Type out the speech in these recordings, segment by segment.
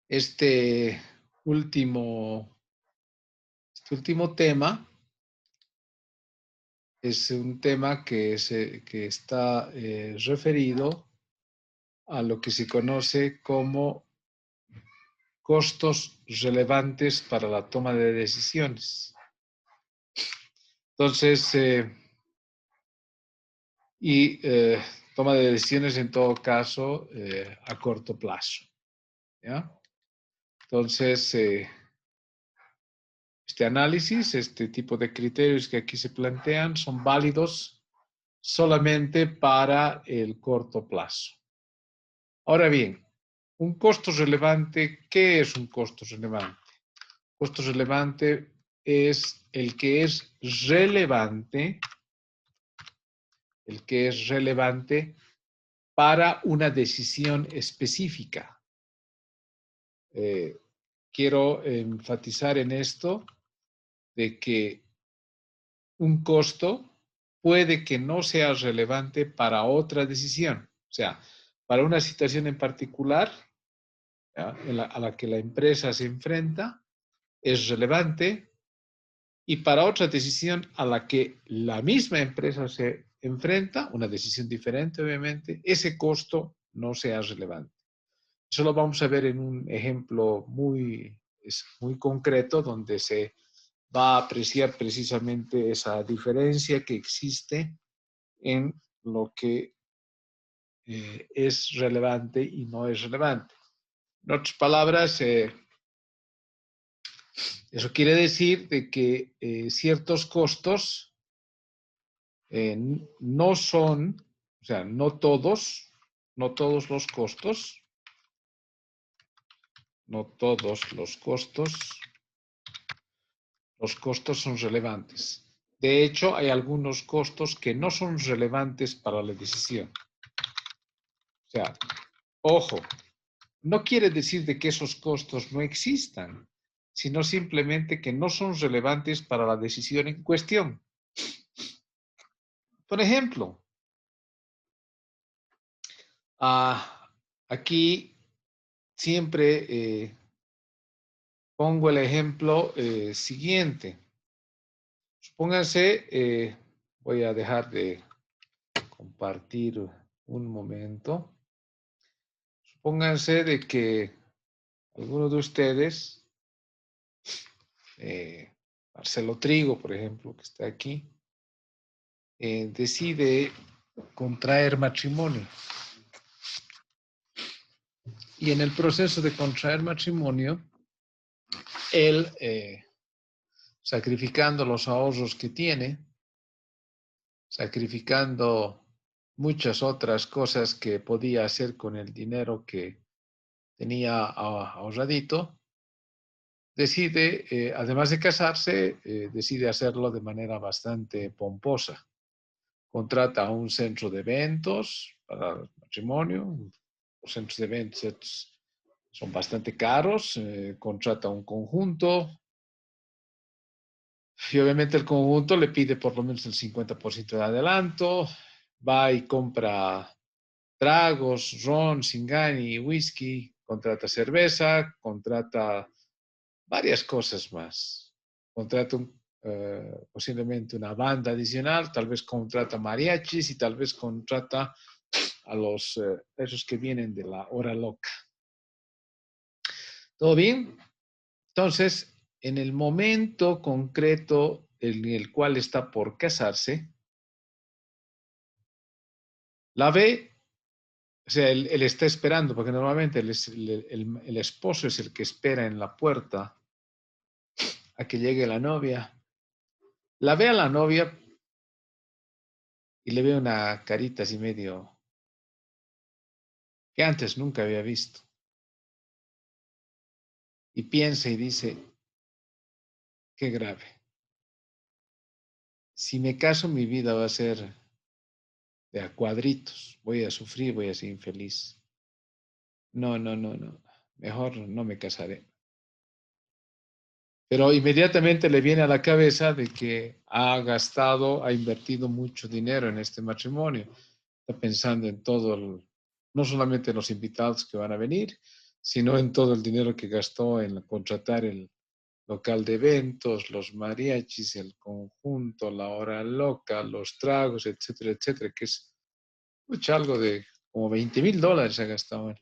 Este último tema es un tema que está referido a lo que se conoce como costos relevantes para la toma de decisiones. Entonces, toma de decisiones en todo caso a corto plazo. ¿Ya? Entonces, este análisis, este tipo de criterios que aquí se plantean son válidos solamente para el corto plazo. Ahora bien, un costo relevante, ¿qué es un costo relevante? Costo relevante es el que es relevante para una decisión específica. Quiero enfatizar en esto de que un costo puede que no sea relevante para otra decisión. O sea, para una situación en particular a la que la empresa se enfrenta, es relevante, y para otra decisión a la que la misma empresa se enfrenta, una decisión diferente obviamente, ese costo no sea relevante. Eso lo vamos a ver en un ejemplo muy concreto donde se va a apreciar precisamente esa diferencia que existe en lo que es relevante y no es relevante. En otras palabras, eso quiere decir de que ciertos costos no son, o sea, no todos los costos, los costos son relevantes. De hecho, hay algunos costos que no son relevantes para la decisión. O sea, ojo, no quiere decir de que esos costos no existan, sino simplemente que no son relevantes para la decisión en cuestión. Por ejemplo, aquí siempre pongo el ejemplo siguiente. Supónganse, voy a dejar de compartir un momento. Supónganse de que alguno de ustedes, Marcelo Trigo, por ejemplo, que está aquí, decide contraer matrimonio. Y en el proceso de contraer matrimonio, él, sacrificando los ahorros que tiene, sacrificando muchas otras cosas que podía hacer con el dinero que tenía ahorradito, decide, además de casarse, decide hacerlo de manera bastante pomposa. Contrata un centro de eventos para el matrimonio. Los centros de eventos son bastante caros. Contrata un conjunto. Y obviamente el conjunto le pide por lo menos el 50% de adelanto. Va y compra tragos, ron, Singani, whisky. Contrata cerveza. Contrata varias cosas más. Contrata posiblemente una banda adicional, tal vez contrata mariachis y tal vez contrata a los esos que vienen de la hora loca. ¿Todo bien? Entonces, en el momento concreto en el cual está por casarse, la ve, o sea, él está esperando, porque normalmente el esposo es el que espera en la puerta a que llegue la novia. La ve a la novia y le ve una carita así medio que antes nunca había visto. Y piensa y dice, qué grave. Si me caso, mi vida va a ser de a cuadritos. Voy a sufrir, voy a ser infeliz. No. Mejor no me casaré. Pero inmediatamente le viene a la cabeza de que ha gastado, ha invertido mucho dinero en este matrimonio. Está pensando en todo no solamente en los invitados que van a venir, sino en todo el dinero que gastó en contratar el local de eventos, los mariachis, el conjunto, la hora loca, los tragos, etcétera, etcétera, que es algo de como $20,000 ha gastado él.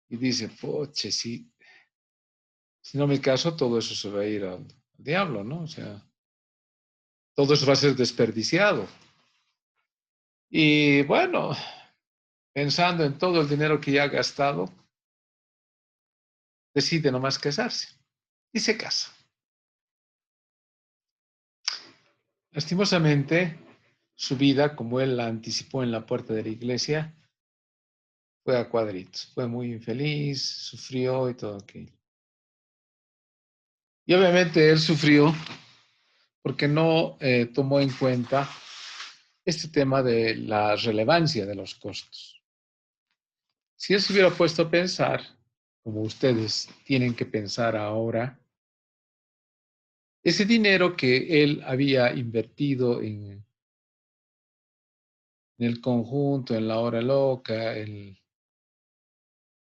Y dice, poche, si no me caso, todo eso se va a ir al diablo, ¿no? O sea, todo eso va a ser desperdiciado. Y bueno, pensando en todo el dinero que ya ha gastado, decide nomás casarse y se casa. Lastimosamente, su vida, como él la anticipó en la puerta de la iglesia, fue a cuadritos. Fue muy infeliz, sufrió y todo aquello. Y obviamente él sufrió porque no tomó en cuenta este tema de la relevancia de los costos. Si él se hubiera puesto a pensar, como ustedes tienen que pensar ahora, ese dinero que él había invertido en el conjunto, en la hora loca, en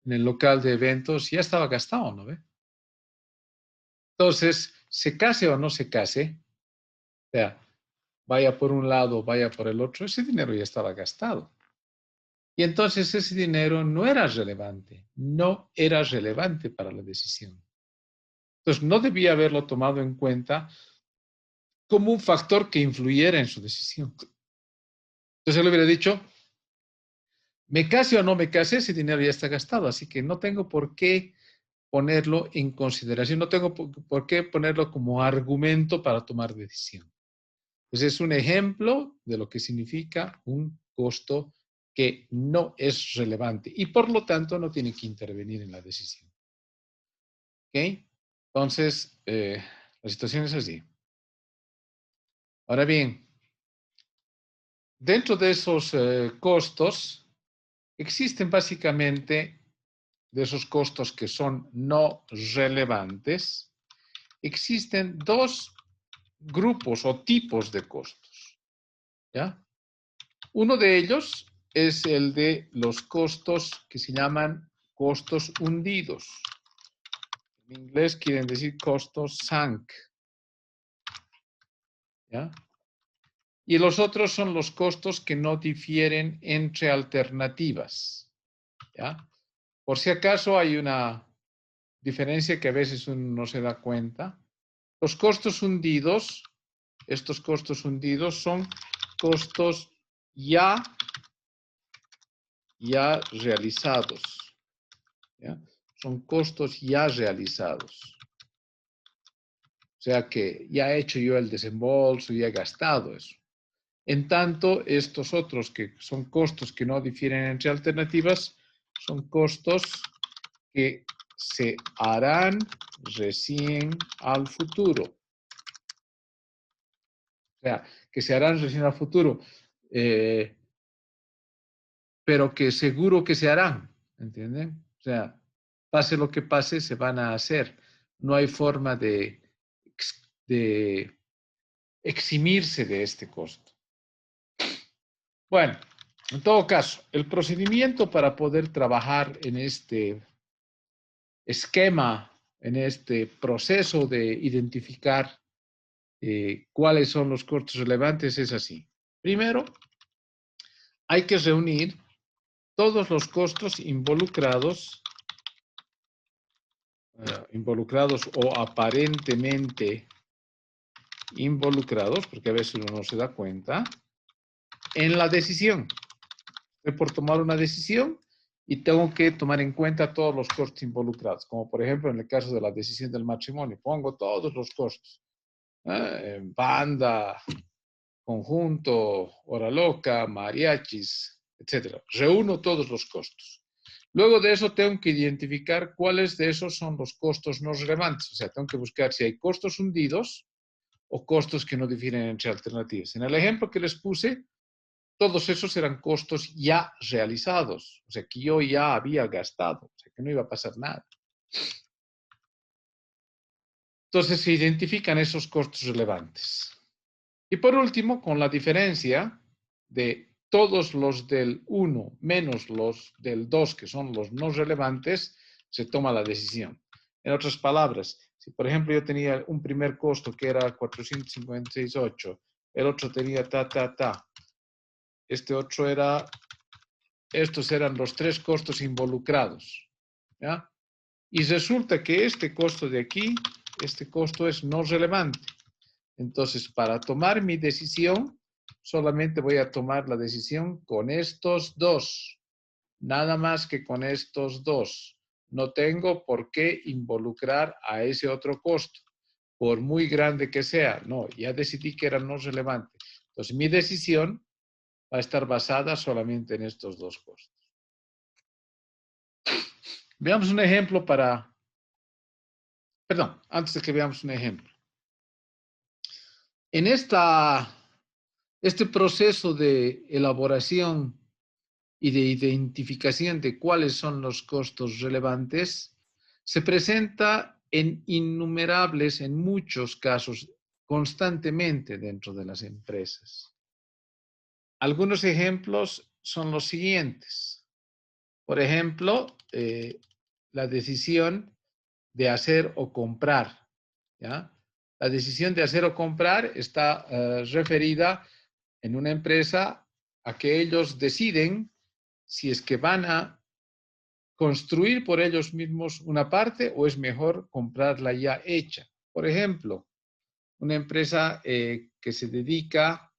el local de eventos, ya estaba gastado, ¿no ve? Entonces, se case o no se case, o sea, vaya por un lado, vaya por el otro, ese dinero ya estaba gastado. Y entonces ese dinero no era relevante para la decisión. Entonces, no debía haberlo tomado en cuenta como un factor que influyera en su decisión. Entonces, él hubiera dicho, me case o no me case, ese dinero ya está gastado, así que no tengo por qué ponerlo en consideración, no tengo por qué ponerlo como argumento para tomar decisión. Entonces, es un ejemplo de lo que significa un costo que no es relevante y por lo tanto no tiene que intervenir en la decisión. ¿Ok? Entonces, la situación es así. Ahora bien, dentro de esos costos, existen básicamente de esos costos que son no relevantes, existen dos grupos o tipos de costos. ¿Ya? Uno de ellos es el de los costos que se llaman costos hundidos. En inglés quieren decir costos sunk. ¿Ya? Y los otros son los costos que no difieren entre alternativas. ¿Ya? Por si acaso hay una diferencia que a veces uno no se da cuenta. Los costos hundidos, estos costos hundidos son costos ya realizados. ¿Ya? Son costos ya realizados. O sea que ya he hecho yo el desembolso, ya he gastado eso. En tanto, estos otros que son costos que no difieren entre alternativas, son costos que se harán recién al futuro. O sea, que se harán recién al futuro, pero que seguro que se harán, ¿entienden? O sea, pase lo que pase, se van a hacer. No hay forma de eximirse de este costo. Bueno, en todo caso, el procedimiento para poder trabajar en este esquema, en este proceso de identificar cuáles son los costos relevantes es así. Primero, hay que reunir todos los costos involucrados o aparentemente involucrados, porque a veces uno no se da cuenta, en la decisión. Estoy por tomar una decisión y tengo que tomar en cuenta todos los costos involucrados, como por ejemplo en el caso de la decisión del matrimonio, pongo todos los costos, banda, conjunto, hora loca, mariachis, etcétera. Reúno todos los costos. Luego de eso tengo que identificar cuáles de esos son los costos no relevantes, o sea, tengo que buscar si hay costos hundidos o costos que no difieren entre alternativas. En el ejemplo que les puse, todos esos eran costos ya realizados, o sea, que yo ya había gastado, o sea, que no iba a pasar nada. Entonces se identifican esos costos relevantes. Y por último, con la diferencia de todos los del 1 menos los del 2, que son los no relevantes, se toma la decisión. En otras palabras, si por ejemplo yo tenía un primer costo que era 456.8, el otro tenía este otro era, estos eran los tres costos involucrados, ¿ya? Y resulta que este costo de aquí, este costo es no relevante. Entonces, para tomar mi decisión, solamente voy a tomar la decisión con estos dos. Nada más que con estos dos. No tengo por qué involucrar a ese otro costo, por muy grande que sea. No, ya decidí que era no relevante. Entonces, mi decisión va a estar basada solamente en estos dos costos. Veamos un ejemplo perdón, antes de que veamos un ejemplo. En este proceso de elaboración y de identificación de cuáles son los costos relevantes, se presenta en innumerables, en muchos casos, constantemente dentro de las empresas. Algunos ejemplos son los siguientes. Por ejemplo, la decisión de hacer o comprar, ¿ya? La decisión de hacer o comprar está referida en una empresa a que ellos deciden si es que van a construir por ellos mismos una parte o es mejor comprarla ya hecha. Por ejemplo, una empresa que se dedica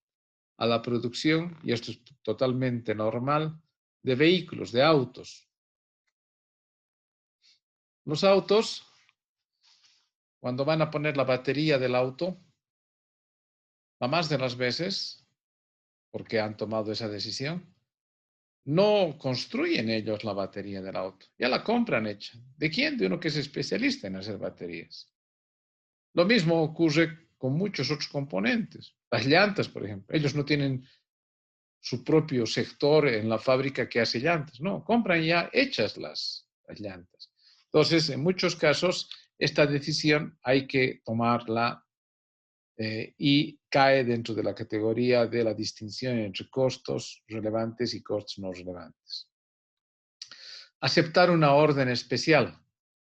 a la producción, y esto es totalmente normal, de vehículos, de autos. Los autos, cuando van a poner la batería del auto, la más de las veces, porque han tomado esa decisión, no construyen ellos la batería del auto, ya la compran hecha. ¿De quién? De uno que es especialista en hacer baterías. Lo mismo ocurre con muchos otros componentes. Las llantas, por ejemplo. Ellos no tienen su propio sector en la fábrica que hace llantas. No, compran ya hechas las llantas. Entonces, en muchos casos, esta decisión hay que tomarla y cae dentro de la categoría de la distinción entre costos relevantes y costos no relevantes. Aceptar una orden especial.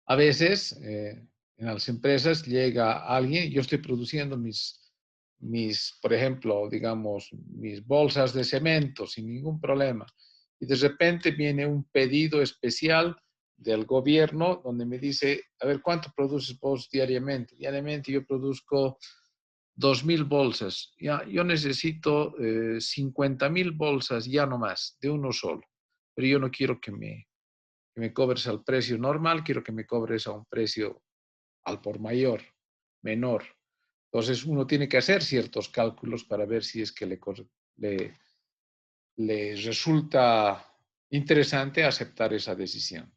A veces, en las empresas llega alguien, yo estoy produciendo por ejemplo, digamos, mis bolsas de cemento sin ningún problema. Y de repente viene un pedido especial del gobierno donde me dice, a ver, ¿cuánto produces vos diariamente? Diariamente yo produzco 2.000 bolsas. Ya, yo necesito 50.000 bolsas, ya no más, de uno solo. Pero yo no quiero que me cobres al precio normal, quiero que me cobres a un precio al por mayor, menor. Entonces uno tiene que hacer ciertos cálculos para ver si es que le resulta interesante aceptar esa decisión.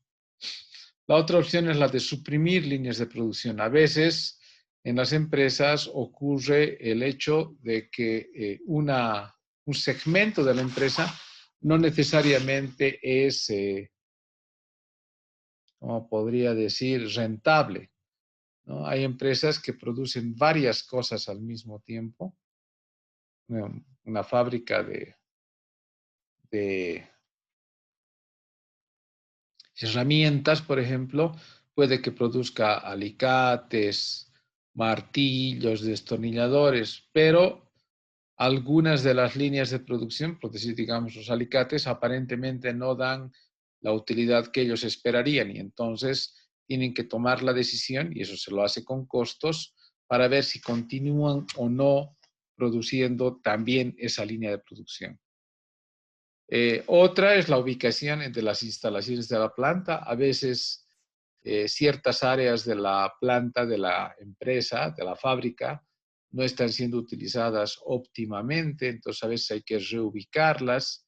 La otra opción es la de suprimir líneas de producción. A veces en las empresas ocurre el hecho de que un segmento de la empresa no necesariamente es, ¿cómo podría decir?, rentable, ¿no? Hay empresas que producen varias cosas al mismo tiempo. Una fábrica de herramientas, por ejemplo, puede que produzca alicates, martillos, destornilladores, pero algunas de las líneas de producción, por decir, digamos, los alicates, aparentemente no dan la utilidad que ellos esperarían y entonces tienen que tomar la decisión, y eso se lo hace con costos, para ver si continúan o no produciendo también esa línea de producción. Otra es la ubicación de las instalaciones de la planta. A veces ciertas áreas de la planta, de la empresa, de la fábrica, no están siendo utilizadas óptimamente, entonces a veces hay que reubicarlas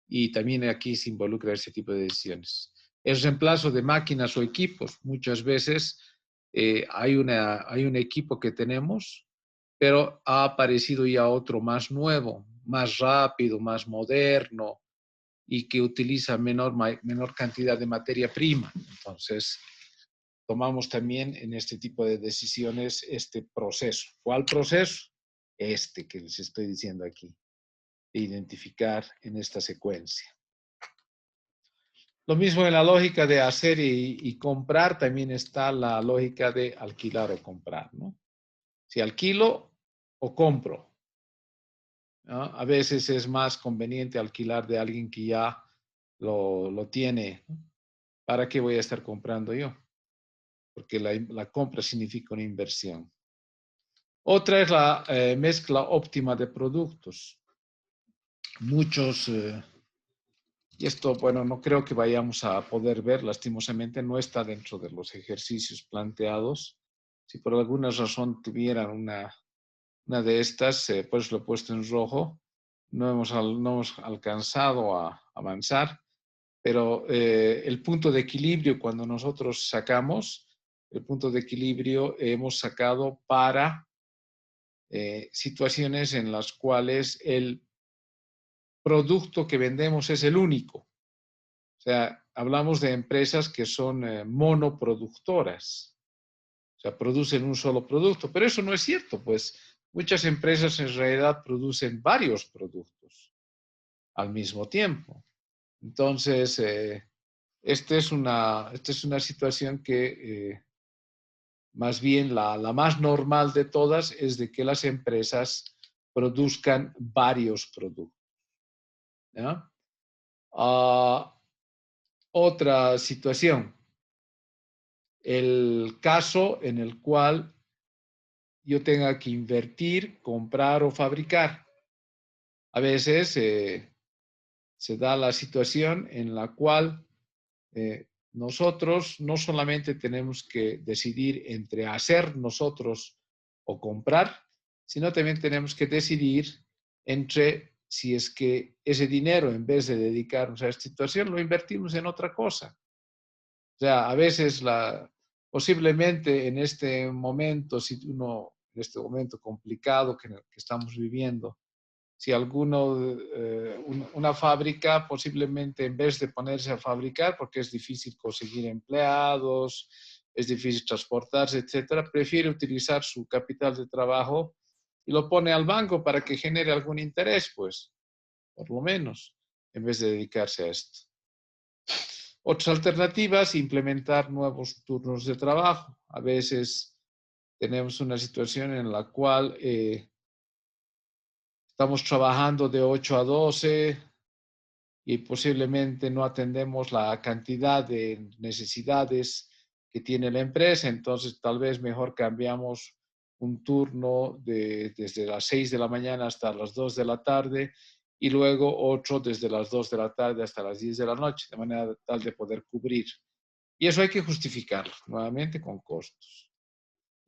y también aquí se involucra ese tipo de decisiones. El reemplazo de máquinas o equipos. Muchas veces hay un equipo que tenemos, pero ha aparecido ya otro más nuevo, más rápido, más moderno y que utiliza menor cantidad de materia prima. Entonces, tomamos también en este tipo de decisiones este proceso. ¿Cuál proceso? Este que les estoy diciendo aquí. e identificar en esta secuencia. Lo mismo en la lógica de hacer y comprar, también está la lógica de alquilar o comprar, ¿no? Si alquilo o compro, ¿no? A veces es más conveniente alquilar de alguien que ya lo tiene, ¿no? ¿Para qué voy a estar comprando yo? Porque la compra significa una inversión. Otra es la mezcla óptima de productos. Muchos, y esto, bueno, no creo que vayamos a poder ver, lastimosamente no está dentro de los ejercicios planteados. Si por alguna razón tuvieran una de estas, pues lo he puesto en rojo, no hemos alcanzado a avanzar, pero el punto de equilibrio, cuando nosotros sacamos, el punto de equilibrio hemos sacado para situaciones en las cuales el producto que vendemos es el único. O sea, hablamos de empresas que son monoproductoras, o sea, producen un solo producto, pero eso no es cierto, pues muchas empresas en realidad producen varios productos al mismo tiempo. Entonces, esta es una situación que más bien la más normal de todas es de que las empresas produzcan varios productos, ¿ya? Otra situación, el caso en el cual yo tenga que invertir, comprar o fabricar. A veces se da la situación en la cual nosotros no solamente tenemos que decidir entre hacer nosotros o comprar, sino también tenemos que decidir entre si es que ese dinero, en vez de dedicarnos a esta situación, lo invertimos en otra cosa. O sea, a veces posiblemente en este momento, en este momento complicado que estamos viviendo, si una fábrica posiblemente en vez de ponerse a fabricar, porque es difícil conseguir empleados, es difícil transportarse, etcétera, prefiere utilizar su capital de trabajo y lo pone al banco para que genere algún interés, pues, por lo menos, en vez de dedicarse a esto. Otras alternativas, implementar nuevos turnos de trabajo. A veces tenemos una situación en la cual estamos trabajando de 8 a 12 y posiblemente no atendemos la cantidad de necesidades que tiene la empresa, entonces tal vez mejor cambiamos un turno desde las 6 de la mañana hasta las 2 de la tarde y luego otro desde las 2 de la tarde hasta las 10 de la noche, de manera tal de poder cubrir. Y eso hay que justificarlo, nuevamente con costos.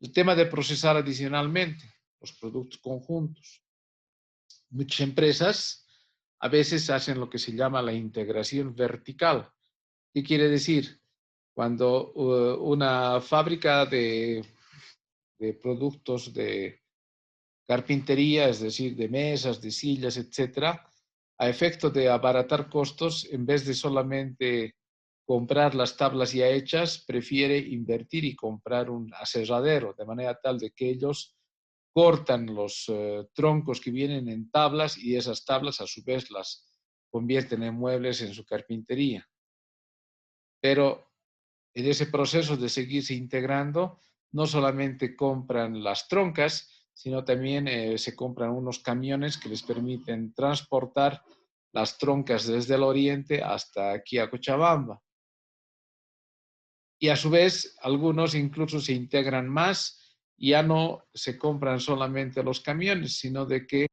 El tema de procesar adicionalmente los productos conjuntos. Muchas empresas a veces hacen lo que se llama la integración vertical. ¿Qué quiere decir? Cuando una fábrica de productos de carpintería, es decir, de mesas, de sillas, etcétera, a efecto de abaratar costos, en vez de solamente comprar las tablas ya hechas, prefiere invertir y comprar un aserradero, de manera tal de que ellos cortan los troncos que vienen en tablas y esas tablas a su vez las convierten en muebles en su carpintería. Pero en ese proceso de seguirse integrando, no solamente compran las troncas, sino también se compran unos camiones que les permiten transportar las troncas desde el oriente hasta aquí a Cochabamba. Y a su vez, algunos incluso se integran más, ya no se compran solamente los camiones, sino de que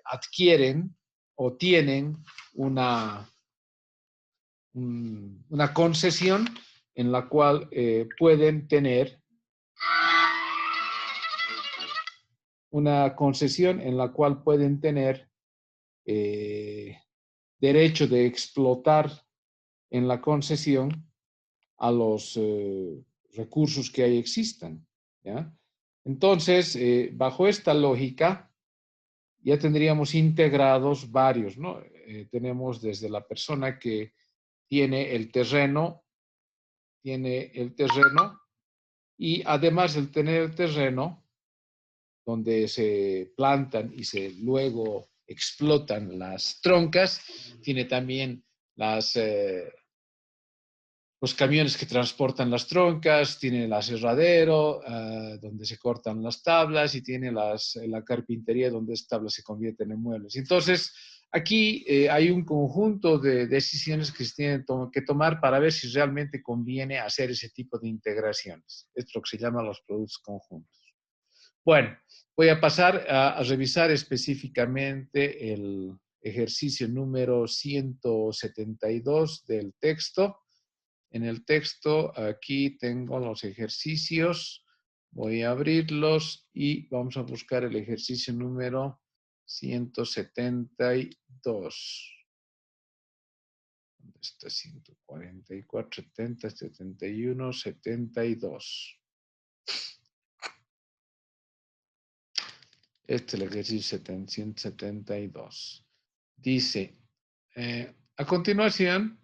adquieren o tienen una concesión en la cual pueden tener derecho de explotar en la concesión a los recursos que ahí existan, ¿ya? Entonces, bajo esta lógica, ya tendríamos integrados varios, ¿no? Tenemos desde la persona que tiene el terreno y además de tener el terreno donde se plantan y se luego explotan las troncas, tiene también los camiones que transportan las troncas, tiene el aserradero, donde se cortan las tablas, y tiene la carpintería, donde estas tablas se convierten en muebles. Entonces, aquí hay un conjunto de decisiones que se tienen que tomar para ver si realmente conviene hacer ese tipo de integraciones. Es lo que se llama los productos conjuntos. Bueno, voy a pasar a revisar específicamente el ejercicio número 172 del texto. En el texto, aquí tengo los ejercicios. Voy a abrirlos y vamos a buscar el ejercicio número 172. ¿Dónde está? 144, 70, 71, 72. Este es el ejercicio 172. Dice, a continuación,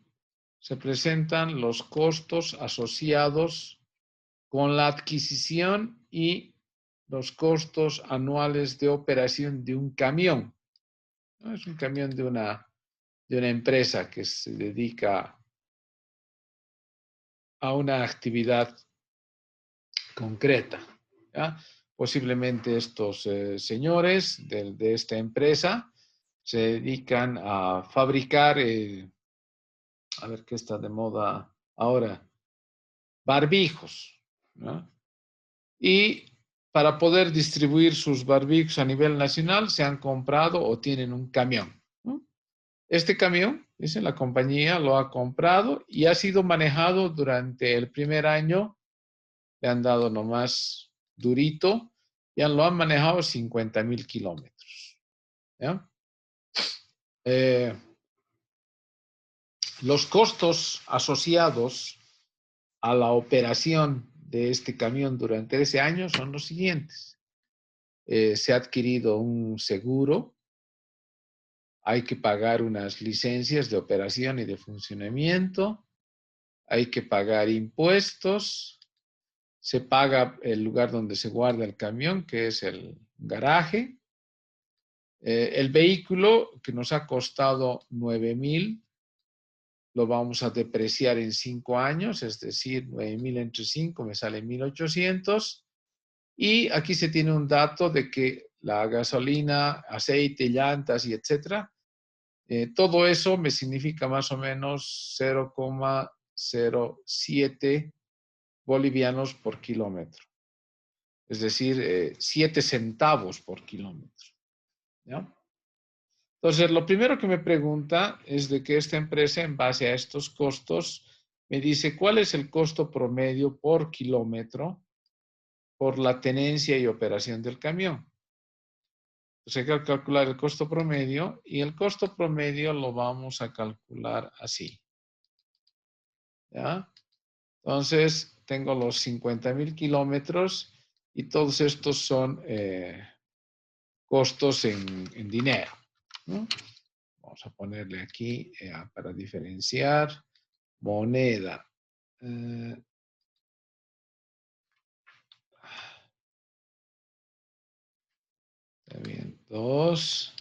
se presentan los costos asociados con la adquisición y los costos anuales de operación de un camión. ¿No? Es un camión de una empresa que se dedica a una actividad concreta. ¿Ya? Posiblemente estos señores de esta empresa se dedican a fabricar, a ver qué está de moda ahora, barbijos, ¿no? Y para poder distribuir sus barbijos a nivel nacional se han comprado o tienen un camión, ¿no? Este camión, dice, la compañía lo ha comprado y ha sido manejado durante el primer año. Le han dado nomás durito, ya lo han manejado 50,000 kilómetros. ¿Ya? Los costos asociados a la operación de este camión durante ese año son los siguientes. Se ha adquirido un seguro, hay que pagar unas licencias de operación y de funcionamiento, hay que pagar impuestos, se paga el lugar donde se guarda el camión, que es el garaje. El vehículo, que nos ha costado 9,000, lo vamos a depreciar en 5 años, es decir, 9,000 entre 5 me sale 1,800. Y aquí se tiene un dato de que la gasolina, aceite, llantas y etcétera, todo eso me significa más o menos 0,07 bolivianos por kilómetro. Es decir, 7 centavos por kilómetro. ¿Ya? Entonces, lo primero que me pregunta es de que esta empresa, en base a estos costos, me dice cuál es el costo promedio por kilómetro por la tenencia y operación del camión. Entonces hay que calcular el costo promedio, y el costo promedio lo vamos a calcular así. ¿Ya? Entonces, tengo los 50,000 kilómetros y todos estos son costos en dinero, ¿no? Vamos a ponerle aquí para diferenciar moneda. Está bien, 2.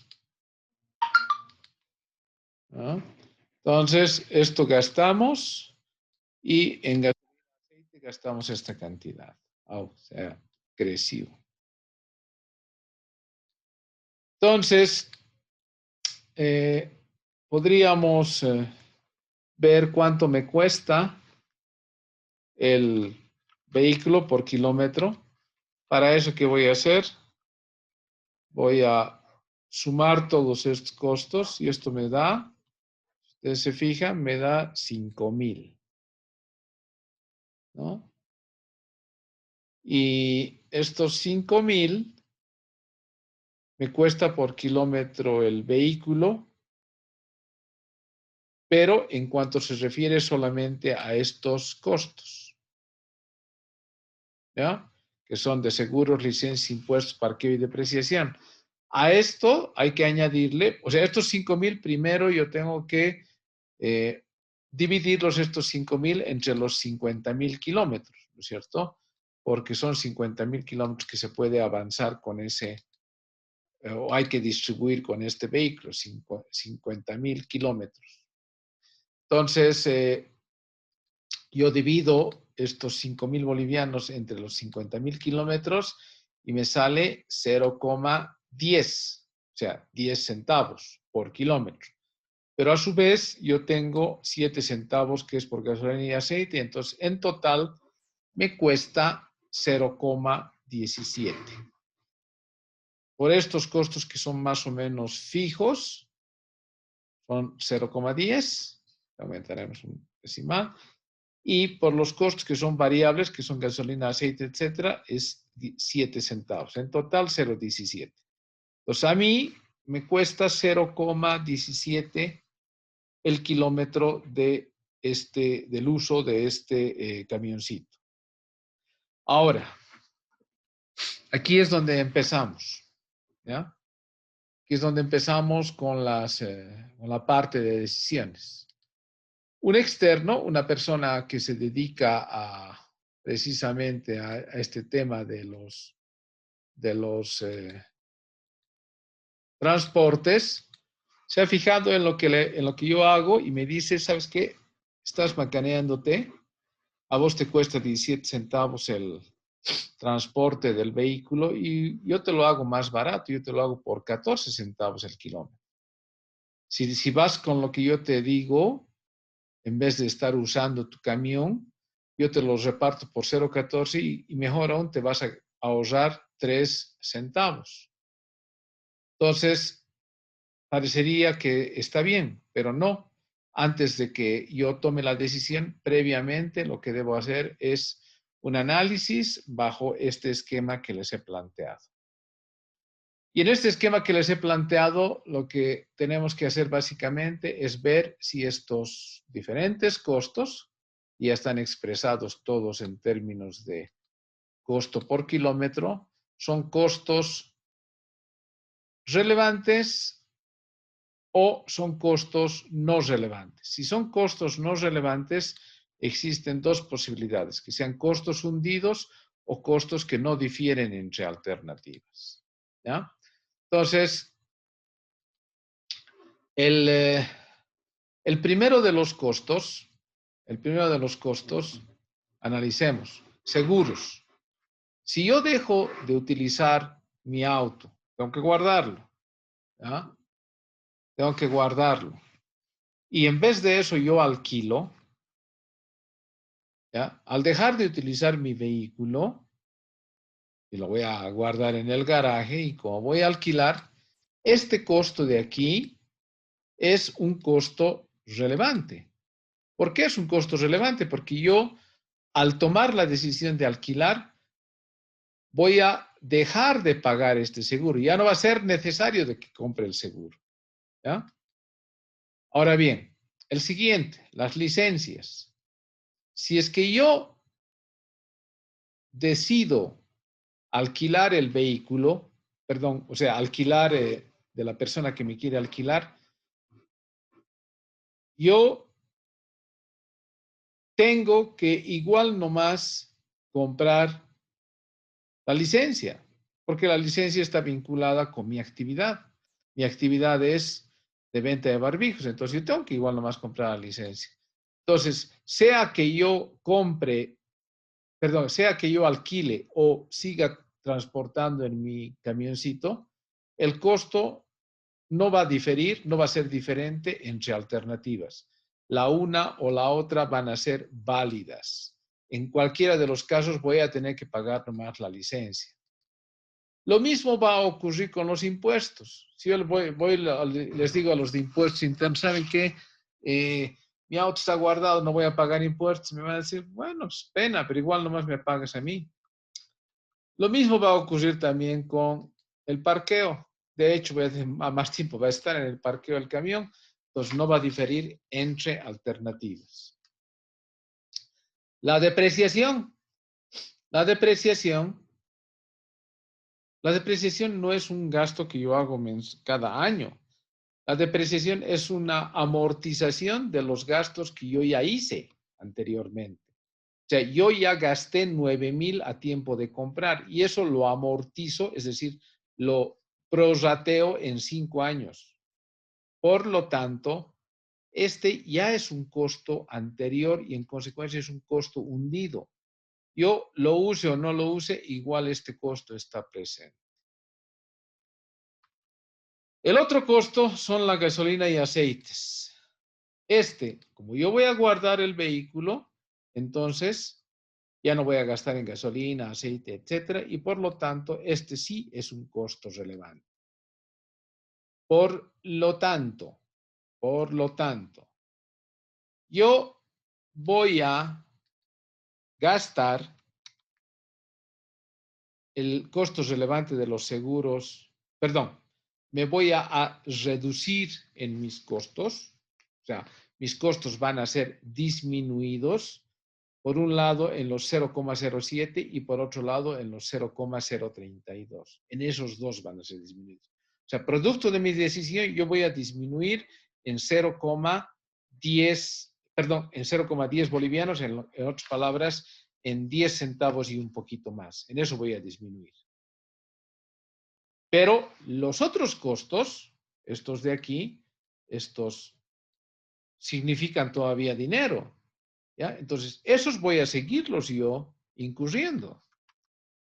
¿No? Entonces, esto gastamos, y en gasolina y aceite gastamos esta cantidad. O sea, creció. Entonces, podríamos ver cuánto me cuesta el vehículo por kilómetro. Para eso, ¿qué voy a hacer? Voy a sumar todos estos costos, y esto me da, ustedes se fijan, me da 5,000, ¿no? Y estos 5,000 me cuesta por kilómetro el vehículo, pero en cuanto se refiere solamente a estos costos, ¿ya? Que son de seguros, licencias, impuestos, parqueo y depreciación. A esto hay que añadirle, o sea, estos 5,000 primero yo tengo que dividirlos, estos 5,000, entre los 50,000 kilómetros, ¿no es cierto? Porque son 50,000 kilómetros que se puede avanzar con ese o hay que distribuir con este vehículo, 50.000 kilómetros. Entonces, yo divido estos 5.000 bolivianos entre los 50.000 kilómetros y me sale 0,10, o sea, 10 centavos por kilómetro. Pero a su vez yo tengo 7 centavos que es por gasolina y aceite, entonces en total me cuesta 0,17. Por estos costos que son más o menos fijos, son 0,10, aumentaremos un decimal, y por los costos que son variables, que son gasolina, aceite, etcétera, es 7 centavos. En total, 0,17. Entonces, a mí me cuesta 0,17 el kilómetro del uso de este camioncito. Ahora, aquí es donde empezamos, ¿ya? Aquí es donde empezamos con la parte de decisiones. Un externo, una persona que se dedica precisamente a este tema de los transportes, se ha fijado en lo que yo hago y me dice, ¿sabes qué? Estás macaneándote, a vos te cuesta 17 centavos el transporte del vehículo y yo te lo hago más barato, yo te lo hago por 14 centavos el kilómetro. Si vas con lo que yo te digo, en vez de estar usando tu camión, yo te los reparto por 0,14 y mejor aún te vas a ahorrar 3 centavos. Entonces, parecería que está bien, pero no. Antes de que yo tome la decisión, previamente lo que debo hacer es un análisis bajo este esquema que les he planteado. Y en este esquema que les he planteado, lo que tenemos que hacer básicamente es ver si estos diferentes costos, ya están expresados todos en términos de costo por kilómetro, son costos relevantes o son costos no relevantes. Si son costos no relevantes, existen dos posibilidades, que sean costos hundidos o costos que no difieren entre alternativas. ¿Ya? Entonces, el primero de los costos, analicemos, seguros. Si yo dejo de utilizar mi auto, tengo que guardarlo, ¿ya? Tengo que guardarlo. Y en vez de eso yo alquilo, ¿ya? Al dejar de utilizar mi vehículo, y lo voy a guardar en el garaje, y como voy a alquilar, este costo de aquí es un costo relevante. ¿Por qué es un costo relevante? Porque yo, al tomar la decisión de alquilar, voy a dejar de pagar este seguro. Ya no va a ser necesario de que compre el seguro. ¿Ya? Ahora bien, el siguiente, las licencias. Si es que yo decido alquilar el vehículo, perdón, o sea, alquilar de la persona que me quiere alquilar, yo tengo que igual nomás comprar la licencia, porque la licencia está vinculada con mi actividad. Mi actividad es de venta de barbijos, entonces yo tengo que igual nomás comprar la licencia. Entonces, sea que yo compre, perdón, sea que yo alquile o siga transportando en mi camioncito, el costo no va a diferir, no va a ser diferente entre alternativas. La una o la otra van a ser válidas. En cualquiera de los casos voy a tener que pagar nomás la licencia. Lo mismo va a ocurrir con los impuestos. Si yo les digo a los de impuestos internos, ¿saben qué? Mi auto está guardado, no voy a pagar impuestos. Me van a decir, bueno, es pena, pero igual nomás me pagas a mí. Lo mismo va a ocurrir también con el parqueo. De hecho, a más tiempo va a estar en el parqueo del camión, entonces no va a diferir entre alternativas. La depreciación. La depreciación no es un gasto que yo hago cada año. La depreciación es una amortización de los gastos que yo ya hice anteriormente. O sea, yo ya gasté 9,000 a tiempo de comprar y eso lo amortizo, es decir, lo prorrateo en 5 años. Por lo tanto, este ya es un costo anterior y en consecuencia es un costo hundido. Yo lo use o no lo use, igual este costo está presente. El otro costo son la gasolina y aceites. Como yo voy a guardar el vehículo, entonces ya no voy a gastar en gasolina, aceite, etcétera, y por lo tanto, este sí es un costo relevante. Por lo tanto, yo voy a gastar el costo relevante de los seguros, perdón, me voy a reducir en mis costos, o sea, mis costos van a ser disminuidos, por un lado en los 0,07 y por otro lado en los 0,032. En esos dos van a ser disminuidos. O sea, producto de mi decisión, yo voy a disminuir en 0,10, perdón, en 0,10 bolivianos, en otras palabras, en 10 centavos y un poquito más. En eso voy a disminuir. Pero los otros costos, estos de aquí, estos significan todavía dinero. ¿Ya? Entonces, esos voy a seguirlos yo incurriendo.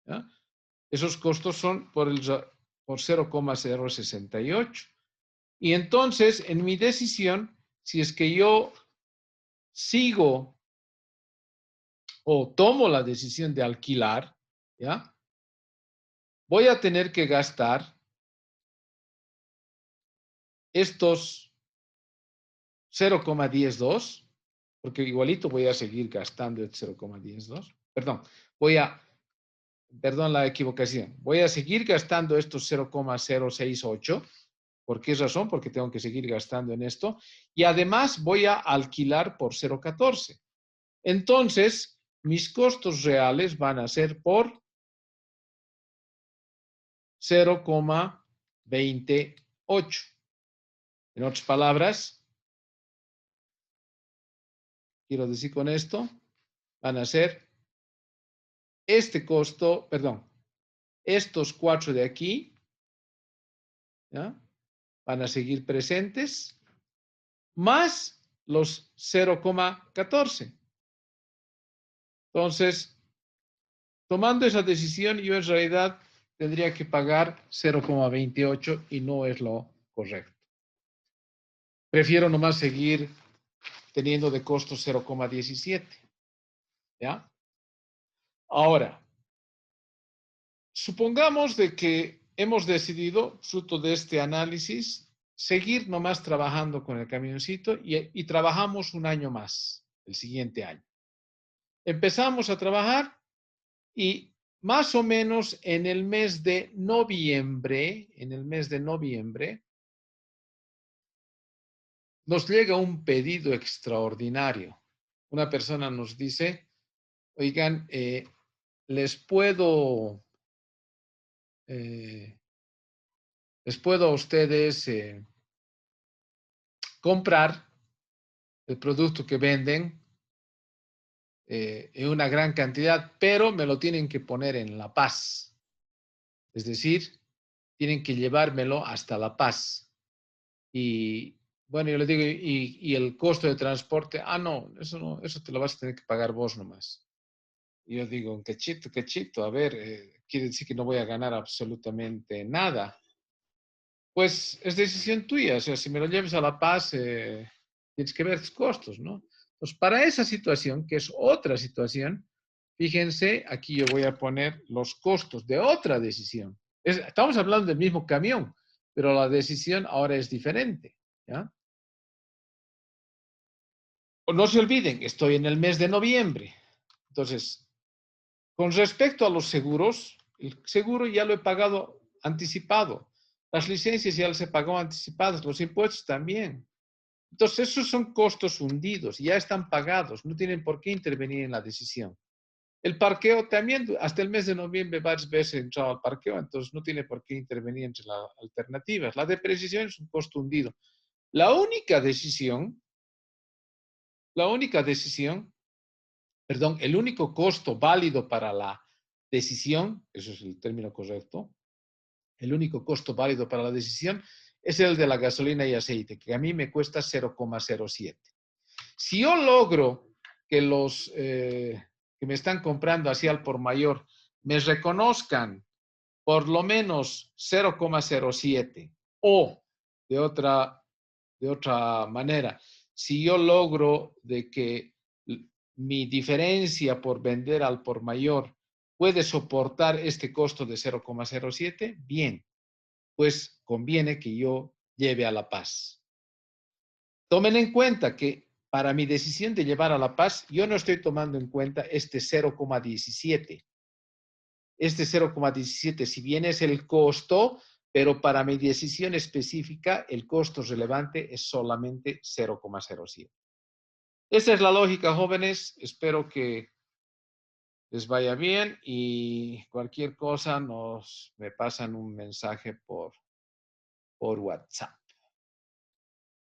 ¿Ya? Esos costos son por 0,068. Y entonces, en mi decisión, si es que yo sigo o tomo la decisión de alquilar, ¿ya? Voy a tener que gastar estos 0,102, porque igualito voy a seguir gastando el 0,102. Perdón la equivocación. Voy a seguir gastando estos 0,068. ¿Por qué razón? Porque tengo que seguir gastando en esto. Y además voy a alquilar por 0,14. Entonces, mis costos reales van a ser por 0,28. En otras palabras, quiero decir con esto, van a ser este costo, perdón, estos 4 de aquí, ¿ya? Van a seguir presentes, más los 0,14. Entonces, tomando esa decisión, yo en realidad tendría que pagar 0,28 y no es lo correcto. Prefiero nomás seguir teniendo de costo 0,17. ¿Ya? Ahora, supongamos de que hemos decidido, fruto de este análisis, seguir nomás trabajando con el camioncito y trabajamos un año más, el siguiente año. Empezamos a trabajar y más o menos en el mes de noviembre, nos llega un pedido extraordinario. Una persona nos dice, oigan, les puedo a ustedes comprar el producto que venden en una gran cantidad, pero me lo tienen que poner en La Paz. Es decir, tienen que llevármelo hasta La Paz. Y bueno, yo le digo, ¿y el costo de transporte? Ah, no, eso te lo vas a tener que pagar vos nomás. Y yo digo, cachito, a ver, quiere decir que no voy a ganar absolutamente nada. Pues es decisión tuya, o sea, si me lo lleves a La Paz, tienes que ver tus costos, ¿no? Entonces, para esa situación, que es otra situación, fíjense, aquí yo voy a poner los costos de otra decisión. Estamos hablando del mismo camión, pero la decisión ahora es diferente, ¿ya? O no se olviden, estoy en el mes de noviembre. Entonces, con respecto a los seguros, el seguro ya lo he pagado anticipado. Las licencias ya las he pagado anticipadas, los impuestos también. Entonces, esos son costos hundidos, ya están pagados, no tienen por qué intervenir en la decisión. El parqueo también, hasta el mes de noviembre varias veces he entrado al parqueo, entonces no tiene por qué intervenir entre las alternativas. La depreciación es un costo hundido. La única decisión, perdón, el único costo válido para la decisión, eso es el término correcto, el único costo válido para la decisión es el de la gasolina y aceite, que a mí me cuesta 0,07. Si yo logro que los que me están comprando así al por mayor me reconozcan por lo menos 0,07 o de otra manera, si yo logro de que mi diferencia por vender al por mayor puede soportar este costo de 0,07, bien, pues conviene que yo lleve a La Paz. Tomen en cuenta que para mi decisión de llevar a La Paz, yo no estoy tomando en cuenta este 0,17. Este 0,17, si bien es el costo, pero para mi decisión específica, el costo relevante es solamente 0,07. Esa es la lógica, jóvenes. Espero que les vaya bien y cualquier cosa me pasan un mensaje por WhatsApp.